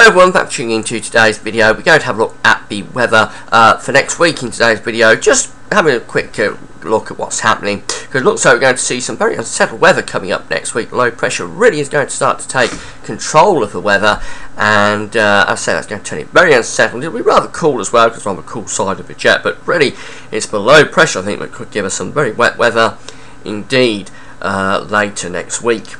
Hello everyone, thanks for tuning into today's video. We're going to have a look at the weather for next week in today's video. Just having a quick look at what's happening, because it looks like we're going to see some very unsettled weather coming up next week. Low pressure really is going to start to take control of the weather, and I say that's going to turn it very unsettled. It'll be rather cool as well, because we're on the cool side of the jet, but really it's the low pressure I think that could give us some very wet weather indeed later next week.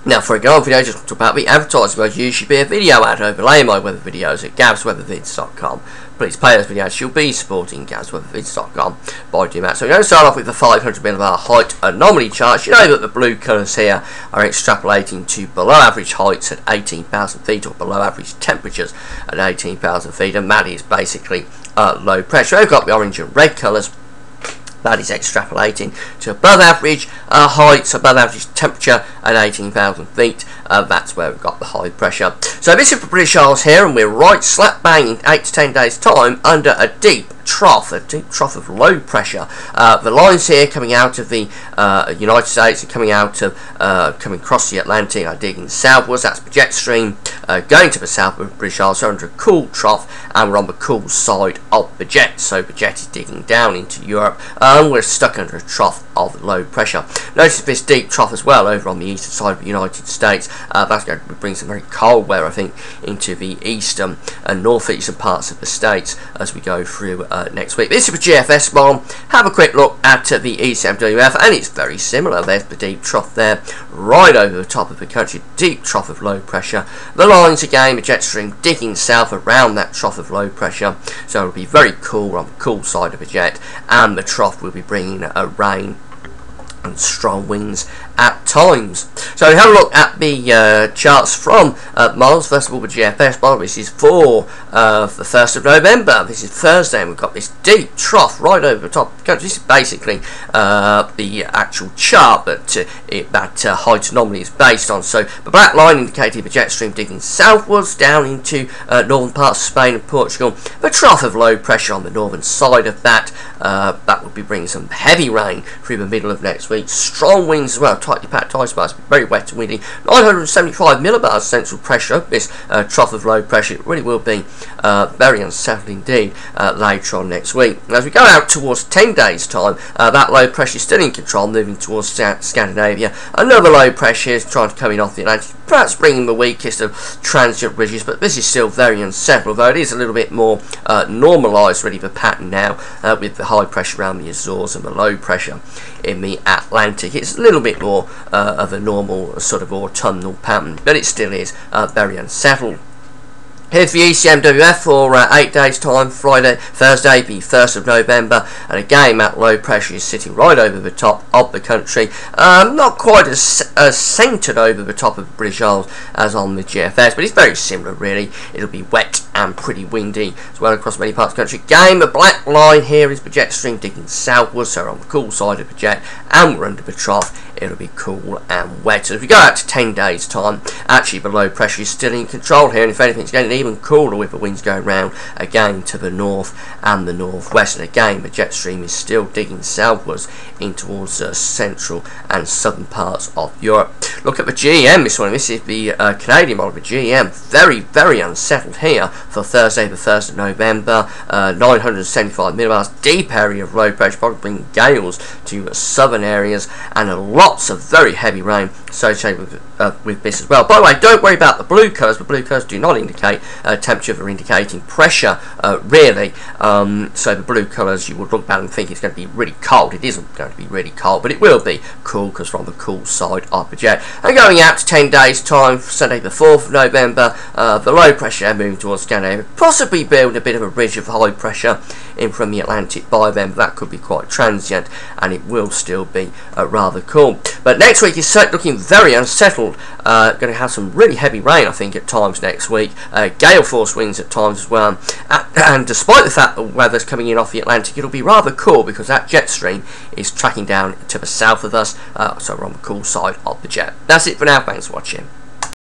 Now, for example, video just talk about the advertising. There'll usually be a video ad overlaying my weather videos at gavsweathervids.com. Please play those videos. You'll be supporting gavsweathervids.com by doing that. So we're going to start off with the 500 millibar height anomaly charts. You know that the blue colours here are extrapolating to below average heights at 18,000 feet or below average temperatures at 18,000 feet, and that is basically low pressure. We've got the orange and red colours. That is extrapolating to above average heights, above average temperature at 18,000 feet. That's where we've got the high pressure. So this is the British Isles here, and we're right slap bang in 8 to 10 days time under a deep trough of low pressure. The lines here coming out of the United States and coming across the Atlantic are digging southwards. That's the jet stream going to the south of the British Isles. So under a cool trough, and we're on the cool side of the jet. So the jet is digging down into Europe. We're stuck under a trough of low pressure. Notice this deep trough as well over on the eastern side of the United States. That's going to bring some very cold weather, I think, into the eastern and northeastern parts of the states as we go through next week. This is the GFS model. Have a quick look at the ECMWF, and it's very similar. There's the deep trough there, right over the top of the country. Deep trough of low pressure. The lines again, the jet stream digging south around that trough of low pressure. So it'll be very cool on the cool side of the jet, and the trough will be bringing rain and strong winds at times. So have a look at the charts from models. First of all, the GFS model. This is for the 1st of November. This is Thursday, and we've got this deep trough right over the top of the country. This is basically the actual chart that height anomaly is based on. So the black line indicating the jet stream digging southwards down into northern parts of Spain and Portugal. The trough of low pressure on the northern side of that. That will be bringing some heavy rain through the middle of next week. Strong winds as well, tightly packed ice bars, very wet and windy. 975 millibars central pressure, this trough of low pressure. It really will be very unsettled indeed later on next week. And as we go out towards 10 days time, that low pressure is still in control, moving towards Scandinavia. Another low pressure is trying to come in off the Atlantic, perhaps bringing the weakest of transient ridges, but this is still very unsettled, though it is a little bit more normalised really the pattern now, with the high pressure around the Azores and the low pressure in the Atlantic. It's a little bit more of a normal sort of autumnal pattern, but it still is very unsettled. Here's the ECMWF for 8 days time, Thursday the 1st of November, and again that low pressure is sitting right over the top of the country, not quite as centred over the top of the British Isles as on the GFS, but it's very similar really. It'll be wet and pretty windy as well across many parts of the country. Again, the black line here is the jet stream digging southwards, so we're on the cool side of the jet, and we're under the trough. It'll be cool and wet. So if we go out to 10 days time, actually the low pressure is still in control here, and if anything it's getting even cooler with the winds going round again to the north and the northwest. And again the jet stream is still digging southwards in towards central and southern parts of Europe. Look at the GEM this morning. This is the Canadian model of the GEM. Very, very unsettled here for Thursday the 1st of November. 975 millibars, deep area of low pressure, probably bringing gales to southern areas, and lots of very heavy rain associated with this as well. By the way, don't worry about the blue colours. The blue colours do not indicate temperature, they're indicating pressure really. So the blue colours, you would look at and think it's going to be really cold. It isn't going to be really cold, but it will be cool because we're on the cool side of the jet. And going out to 10 days time, Sunday the 4th of November, the low pressure moving towards Scandinavia, possibly build a bit of a ridge of high pressure in from the Atlantic by then. That could be quite transient, and it will still be rather cool. But next week is looking very unsettled. Going to have some really heavy rain, I think, at times next week. Gale force winds at times as well. And despite the fact that weather's coming in off the Atlantic, it'll be rather cool because that jet stream is tracking down to the south of us. So we're on the cool side of the jet. That's it for now. Thanks for watching.